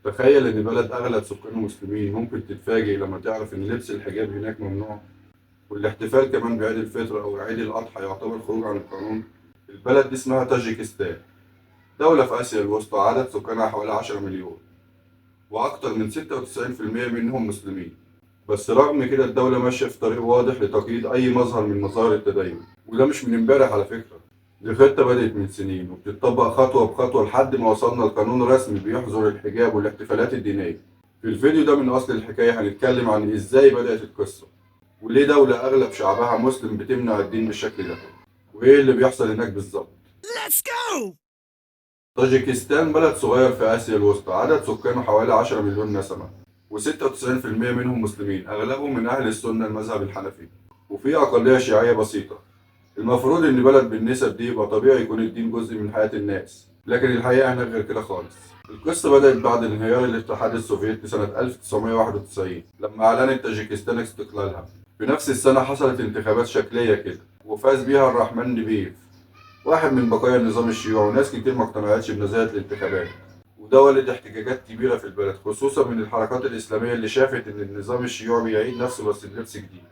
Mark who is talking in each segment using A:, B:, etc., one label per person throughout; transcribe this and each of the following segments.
A: تخيل إن بلد أغلب سكانه مسلمين ممكن تتفاجئ لما تعرف إن لبس الحجاب هناك ممنوع، والاحتفال كمان بعيد الفطر أو عيد الأضحى يعتبر خروج عن القانون. البلد دي اسمها طاجيكستان، دولة في آسيا الوسطى، عدد سكانها حوالي 10 مليون، وأكتر من 96% منهم مسلمين. بس رغم كده الدولة ماشية في طريق واضح لتقييد أي مظهر من مظاهر التدين، وده مش من امبارح على فكرة. دي خطة بدأت من سنين وبتطبق خطوة بخطوة لحد ما وصلنا لقانون رسمي بيحظر الحجاب والاحتفالات الدينية. في الفيديو ده من أصل الحكاية هنتكلم عن إزاي بدأت القصة، وليه دولة أغلب شعبها مسلم بتمنع الدين بالشكل ده، وإيه اللي بيحصل هناك بالظبط.
B: Let's go!
A: طاجيكستان بلد صغير في آسيا الوسطى، عدد سكانه حوالي 10 مليون نسمة، و96% منهم مسلمين، أغلبهم من أهل السنة المذهب الحنفي، وفي أقلية شيعية بسيطة. المفروض إن بلد بالنسب دي يبقى طبيعي يكون الدين جزء من حياة الناس، لكن الحقيقة هناك غير كده خالص. القصة بدأت بعد انهيار الاتحاد السوفيتي سنة 1991 لما أعلنت طاجيكستان استقلالها. في نفس السنة حصلت انتخابات شكلية كده وفاز بيها الرحمن نبيف، واحد من بقايا النظام الشيوعي، وناس كتير ما اقتنعتش بنزاهة الانتخابات. وده ولد احتجاجات كبيرة في البلد، خصوصا من الحركات الإسلامية اللي شافت إن النظام الشيوعي بيعيد نفسه بس بلبس جديد.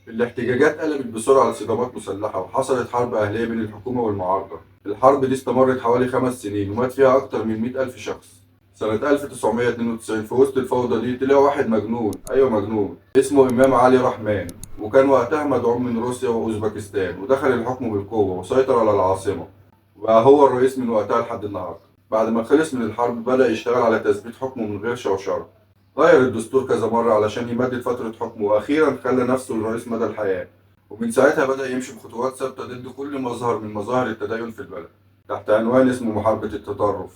A: الاحتجاجات قلبت بسرعة لصدامات مسلحة وحصلت حرب أهلية بين الحكومة والمعارضة. الحرب دي استمرت حوالي 5 سنين ومات فيها أكتر من 100,000 شخص. سنة 1992 في وسط الفوضى دي طلع واحد مجنون، أيوة مجنون، اسمه إمام علي رحمن، وكان وقتها مدعوم من روسيا وأوزبكستان، ودخل الحكم بالقوة وسيطر على العاصمة، وبقى هو الرئيس من وقتها لحد النهاردة. بعد ما خلص من الحرب بدأ يشتغل على تثبيت حكمه من غير شوشرة، غير الدستور كذا مرة علشان يمدد فترة حكمه، وأخيرا خلى نفسه الرئيس مدى الحياة. ومن ساعتها بدأ يمشي بخطوات ثابتة ضد كل مظهر من مظاهر التدين في البلد، تحت عنوان اسمه محاربة التطرف.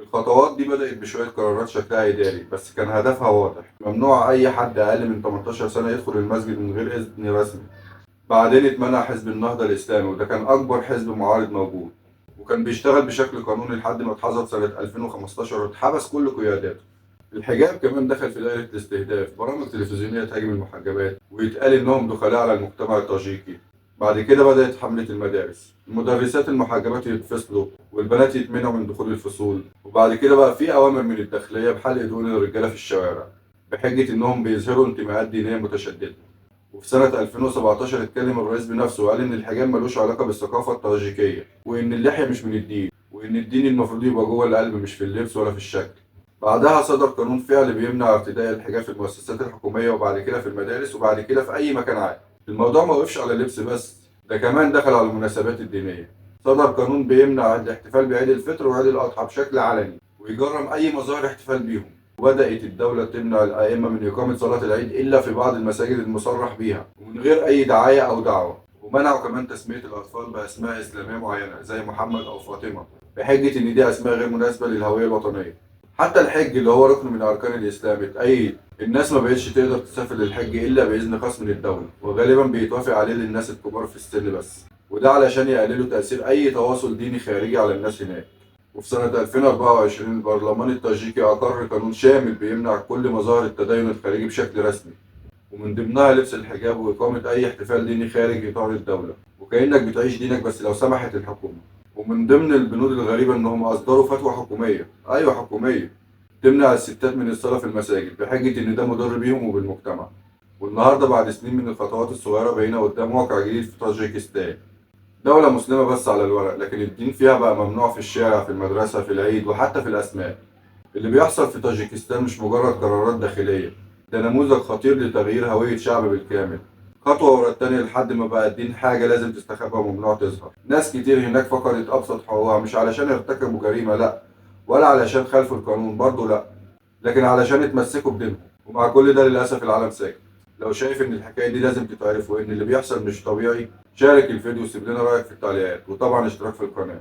A: الخطوات دي بدأت بشوية قرارات شكلها إداري، بس كان هدفها واضح: ممنوع أي حد أقل من 18 سنة يدخل المسجد من غير إذن رسمي. بعدين اتمنع حزب النهضة الإسلامي، وده كان أكبر حزب معارض موجود، وكان بيشتغل بشكل قانوني لحد ما اتحظر سنة 2015 واتحبس كل قياداته. الحجاب كمان دخل في دائرة الاستهداف، برامج تلفزيونية تهاجم المحجبات ويتقال إنهم دخلاء على المجتمع الطاجيكي. بعد كده بدأت حملة المدارس، المدرسات المحجبات يتفصلوا والبنات يتمنعوا من دخول الفصول. وبعد كده بقى في أوامر من الداخلية بحلق دهون الرجالة في الشوارع بحجة إنهم بيظهروا انتماءات دينية متشددة. وفي سنة 2017 اتكلم الرئيس بنفسه وقال إن الحجاب ملوش علاقة بالثقافة الطاجيكية، وإن اللحية مش من الدين، وإن الدين المفروض يبقى جوه القلب مش في اللبس ولا في الشكل. بعدها صدر قانون فعل بيمنع ارتداء الحجاب في المؤسسات الحكومية، وبعد كده في المدارس، وبعد كده في أي مكان عام. الموضوع ما وقفش على اللبس بس، ده كمان دخل على المناسبات الدينية. صدر قانون بيمنع الاحتفال بعيد الفطر وعيد الأضحى بشكل علني، ويجرم أي مظاهر احتفال بيهم. وبدأت الدولة تمنع الأئمة من إقامة صلاة العيد إلا في بعض المساجد المصرح بيها ومن غير أي دعاية أو دعوة. ومنعوا كمان تسمية الأطفال بأسماء إسلامية معينة زي محمد أو فاطمة، بحجة إن دي أسماء غير مناسبة للهوية الوطنية. حتى الحج اللي هو ركن من أركان الإسلام اتأيد. الناس ما بقتش تقدر تسافر للحج إلا بإذن خاص من الدولة، وغالبا بيتوافق عليه للناس الكبار في السن بس، وده علشان يقللوا تأثير أي تواصل ديني خارجي على الناس هناك. وفي سنة 2024 البرلمان التاجيكي أقر قانون شامل بيمنع كل مظاهر التدين الخارجي بشكل رسمي، ومن ضمنها لبس الحجاب وإقامة أي احتفال ديني خارج إطار الدولة، وكأنك بتعيش دينك بس لو سمحت الحكومة. ومن ضمن البنود الغريبة إنهم أصدروا فتوى حكومية، أيوة حكومية، تمنع الستات من الصلاة في المساجد بحجة إن ده مضر بيهم وبالمجتمع. والنهاردة بعد سنين من الخطوات الصغيرة بقينا قدام واقع جديد في طاجيكستان، دولة مسلمة بس على الورق، لكن الدين فيها بقى ممنوع في الشارع، في المدرسة، في العيد، وحتى في الأسماء. اللي بيحصل في طاجيكستان مش مجرد قرارات داخلية، ده نموذج خطير لتغيير هوية شعب بالكامل، خطوة ورا التانية لحد ما بقى الدين حاجة لازم تستخبى وممنوع تظهر. ناس كتير هناك فقدت أبسط حقوقها، مش علشان ارتكبوا جريمة لأ، ولا علشان خالفوا القانون برضه لأ، لكن علشان اتمسكوا بدينهم. ومع كل ده للأسف العالم ساكت. لو شايف إن الحكاية دي لازم تتعرف وإن اللي بيحصل مش طبيعي، شارك الفيديو وسيب لنا رأيك في التعليقات، وطبعا اشتراك في القناة.